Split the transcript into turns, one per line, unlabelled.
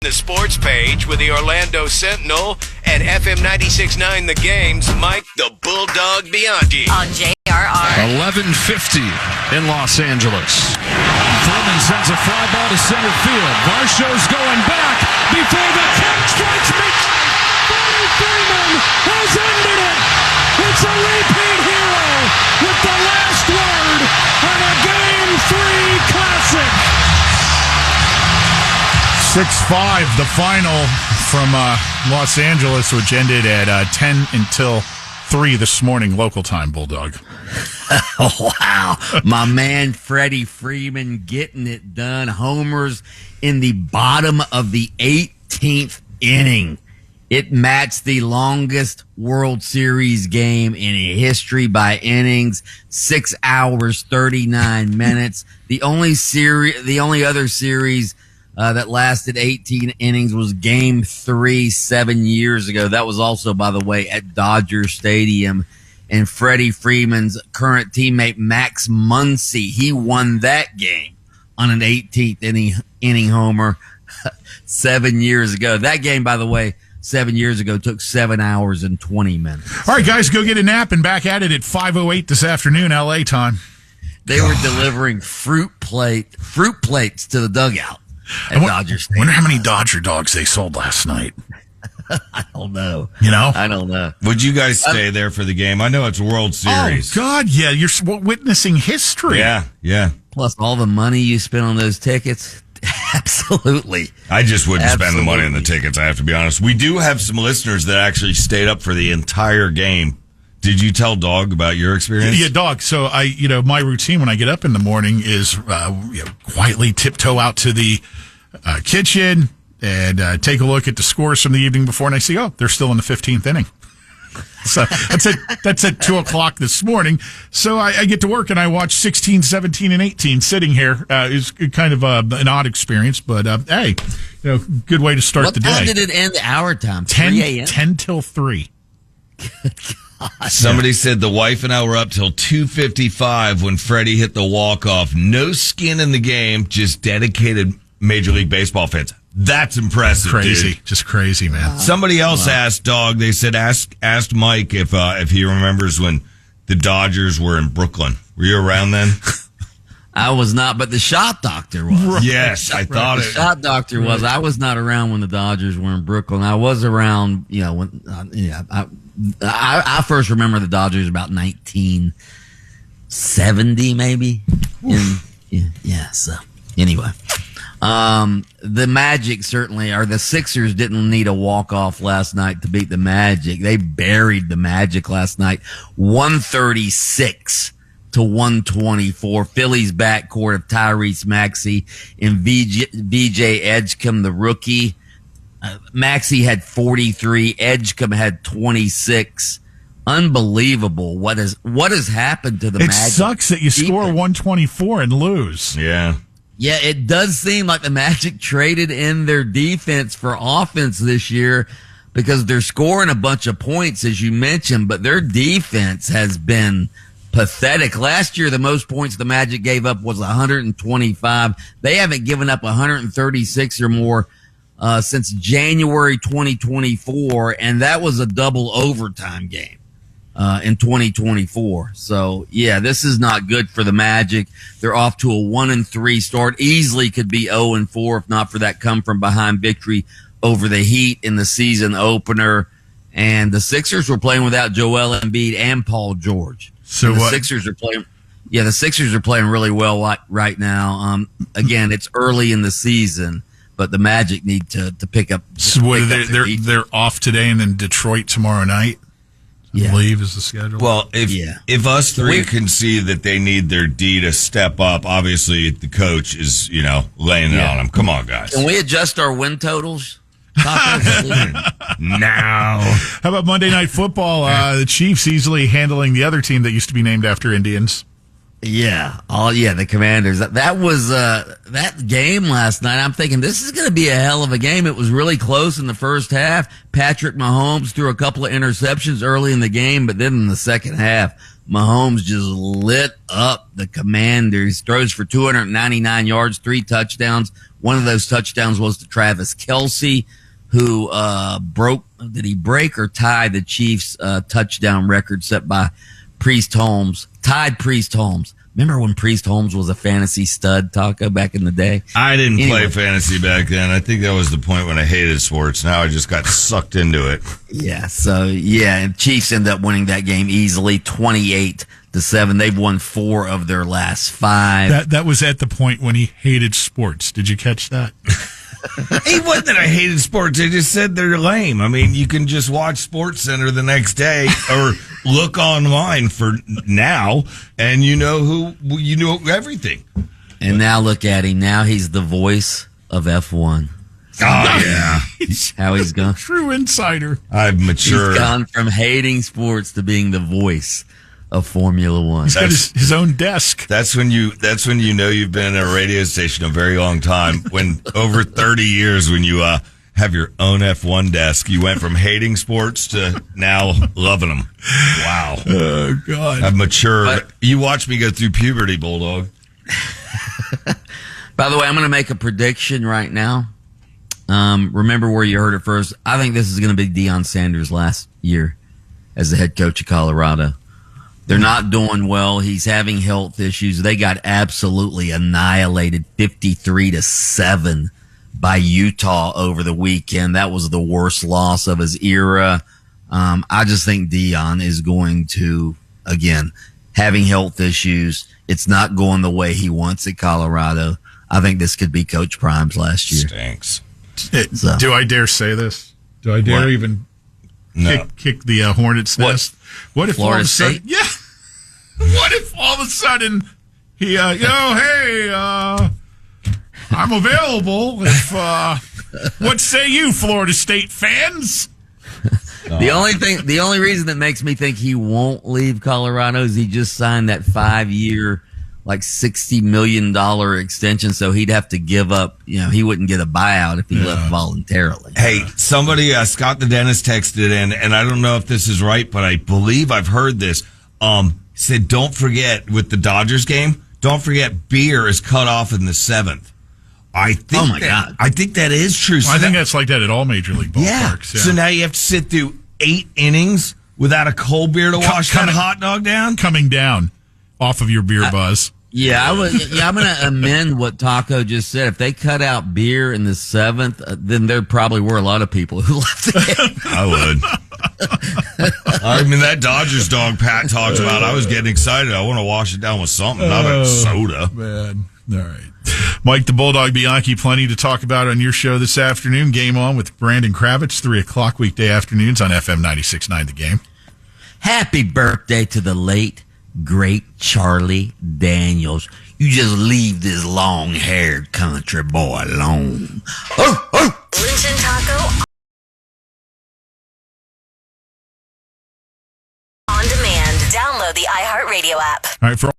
The sports page with the Orlando Sentinel and FM 96.9 The Game's Mike the Bulldog Bianchi.
On JRR.
11:50 in Los Angeles. Freeman sends a fly ball to center field. Varsho's going back before the catch strikes me. Freddie Freeman has ended it. It's a repeat hero with the last word on a Game 3 classic.
6-5, the final from Los Angeles, which ended at 10 until 3 this morning, local time, Bulldog.
Oh, wow. My man Freddie Freeman getting it done. Homers in the bottom of the 18th inning. It matched the longest World Series game in history by innings, 6 hours, 39 minutes. The only other series that lasted 18 innings was Game 3 7 years ago. That was also, by the way, at Dodger Stadium. And Freddie Freeman's current teammate, Max Muncy, he won that game on an 18th inning homer 7 years ago. That game, by the way, 7 years ago took 7 hours and 20 minutes.
All right, guys, go get a nap and back at it at 5:08 this afternoon, LA time.
They were delivering fruit plates to the dugout at Dodger Stadium.
I wonder how many Dodger dogs they sold last night.
I don't know.
I
don't know.
Would you guys stay there for the game? I know it's World Series.
Oh, God, yeah. You're witnessing history.
Yeah.
Plus all the money you spent on those tickets. Absolutely.
I just wouldn't spend the money on the tickets, I have to be honest. We do have some listeners that actually stayed up for the entire game. Did you tell Dog about your experience?
Yeah, Dog. So my routine when I get up in the morning is quietly tiptoe out to the kitchen and take a look at the scores from the evening before, and I see, they're still in the 15th inning. So that's at 2:00 this morning. So I get to work and I watch 16, 17, and 18 sitting here. Is kind of an odd experience, but hey, good way to start the day.
What time did it end? Our time,
3 a.m. 10 till 3.
Somebody said the wife and I were up till 2:55 when Freddie hit the walk-off. No skin in the game, just dedicated Major League Baseball fans. That's impressive,
crazy,
dude.
Just crazy, man.
Somebody else asked Dog. They said asked Mike if he remembers when the Dodgers were in Brooklyn. Were you around then?
I was not, but the shot doctor was.
Right.
Yes, I thought
the shot doctor was. I was not around when the Dodgers were in Brooklyn. I was around, when I first remember the Dodgers about 1970, maybe. So anyway. The Magic certainly, or the Sixers didn't need a walk-off last night to beat the Magic. They buried the Magic last night, 136-124. Philly's backcourt of Tyrese Maxey and VJ Edgecombe, the rookie. Maxey had 43. Edgecombe had 26. Unbelievable. What has happened to the Magic?
It sucks that you score 124 and lose.
Yeah.
Yeah, it does seem like the Magic traded in their defense for offense this year because they're scoring a bunch of points, as you mentioned, but their defense has been pathetic. Last year, the most points the Magic gave up was 125. They haven't given up 136 or more since January 2024, and that was a double overtime game. In 2024. So, yeah, this is not good for the Magic. They're off to a 1-3 start. Easily could be 0-4 if not for that come-from-behind victory over the Heat in the season opener. And the Sixers were playing without Joel Embiid and Paul George.
So
the Sixers are playing. Yeah, the Sixers are playing really well right now. Again, it's early in the season, but the Magic need to pick up.
So they're off today and then Detroit tomorrow night. I believe is the schedule.
Well, if us three can see that they need their D to step up, obviously the coach is, laying it on them. Come on, guys.
Can we adjust our win totals?
Now.
How about Monday Night Football? The Chiefs easily handling the other team that used to be named after Indians.
Yeah. The Commanders. That was that game last night. I'm thinking this is going to be a hell of a game. It was really close in the first half. Patrick Mahomes threw a couple of interceptions early in the game, but then in the second half, Mahomes just lit up the Commanders. Throws for 299 yards, 3 touchdowns. One of those touchdowns was to Travis Kelce, who did he break or tie the Chiefs' touchdown record set by Priest Holmes? Tied Priest Holmes. Remember when Priest Holmes was a fantasy stud, Taco, back in the day?
I didn't play fantasy back then. I think that was the point when I hated sports. Now I just got sucked into it.
Yeah, and Chiefs end up winning that game easily, 28-7. They've won 4 of their last 5.
That was at the point when he hated sports. Did you catch that?
It wasn't that I hated sports. I just said they're lame. I mean, you can just watch Sports Center the next day or look online for now, and you know everything.
And now look at him. Now he's the voice of F1.
Oh, yeah.
How he's gone.
True insider.
I've matured.
He's gone from hating sports to being the voice of Formula One.
He's got his own desk.
That's when you know you've been at a radio station a very long time. When over 30 years, when you have your own F1 desk, you went from hating sports to now loving them. Wow.
Oh God.
I've matured. You watched me go through puberty, Bulldog.
By the way, I'm going to make a prediction right now. Remember where you heard it first. I think this is going to be Deion Sanders' last year as the head coach of Colorado. They're not doing well. He's having health issues. They got absolutely annihilated 53-7 by Utah over the weekend. That was the worst loss of his era. I just think Deion is going to, again, having health issues. It's not going the way he wants at Colorado. I think this could be Coach Prime's last year.
Stinks.
Do I dare say this? Do I dare even kick the Hornets' nest? What if
Florida
all of a sudden,
State?
yeah. What if all of a sudden he, hey, I'm available. If what say you, Florida State fans?
The only reason that makes me think he won't leave Colorado is he just signed that 5-year, like $60 million extension, so he'd have to give up. He wouldn't get a buyout if he left voluntarily.
Hey, somebody, Scott the dentist texted in, and I don't know if this is right, but I believe I've heard this. Said, don't forget with the Dodgers game, don't forget beer is cut off in the 7th. I think God. I think that is true.
Well, I think that's like that at all major league ballparks. Yeah.
So now you have to sit through 8 innings without a cold beer to wash that hot dog down?
Coming down off of your beer buzz.
Yeah, I'm going to amend what Taco just said. If they cut out beer in the 7th, then there probably were a lot of people who left the game.
I would. I mean, that Dodgers dog Pat talks about, I was getting excited. I want to wash it down with something, not a soda.
Man. All right. Mike the Bulldog Bianchi, plenty to talk about on your show this afternoon. Game On with Brandon Kravitz, 3 o'clock weekday afternoons on FM 96.9 The Game.
Happy birthday to the late, great Charlie Daniels. You just leave this long-haired country boy alone.
Lynch and Taco on demand. Download the iHeartRadio app.
All right, for